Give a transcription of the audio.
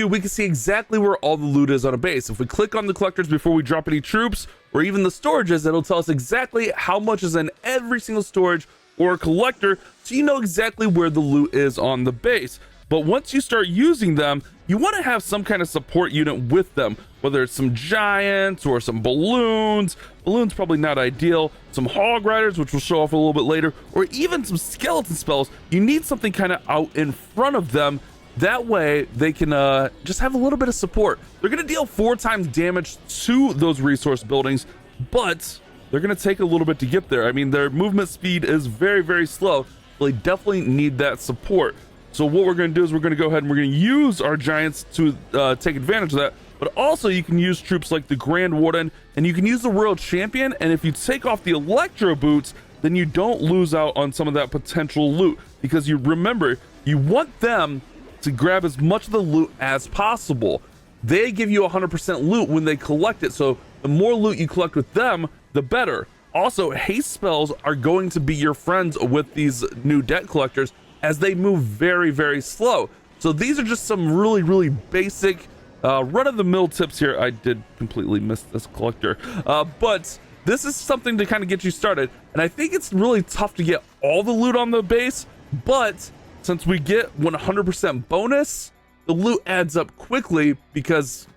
we can see exactly where all the loot is on a base. If we click on the collectors before we drop any troops, or even the storages, it'll tell us exactly how much is in every single storage or collector, so you know exactly where the loot is on the base. But once you start using them, you want to have some kind of support unit with them, whether it's some giants or some balloons. Balloons probably not ideal. Some hog riders, which we'll show off a little bit later, or even some skeleton spells. You need something kind of out in front of them. That way they can just have a little bit of support. They're going to deal 4 times damage to those resource buildings, but they're going to take a little bit to get there. I mean, their movement speed is very, very slow. So they definitely need that support. So what we're going to do is we're going to go ahead and we're going to use our giants to take advantage of that. But also you can use troops like the Grand Warden, and you can use the Royal Champion. And if you take off the Electro Boots, then you don't lose out on some of that potential loot, because you remember, you want them to grab as much of the loot as possible. They give you 100% loot when they collect it. So the more loot you collect with them, the better. Also, haste spells are going to be your friends with these new debt collectors, as they move very, very slow. So these are just some really, really basic run-of-the-mill tips here. I did completely miss this collector, but this is something to kind of get you started. And I think it's really tough to get all the loot on the base, but since we get 100% bonus, the loot adds up quickly, because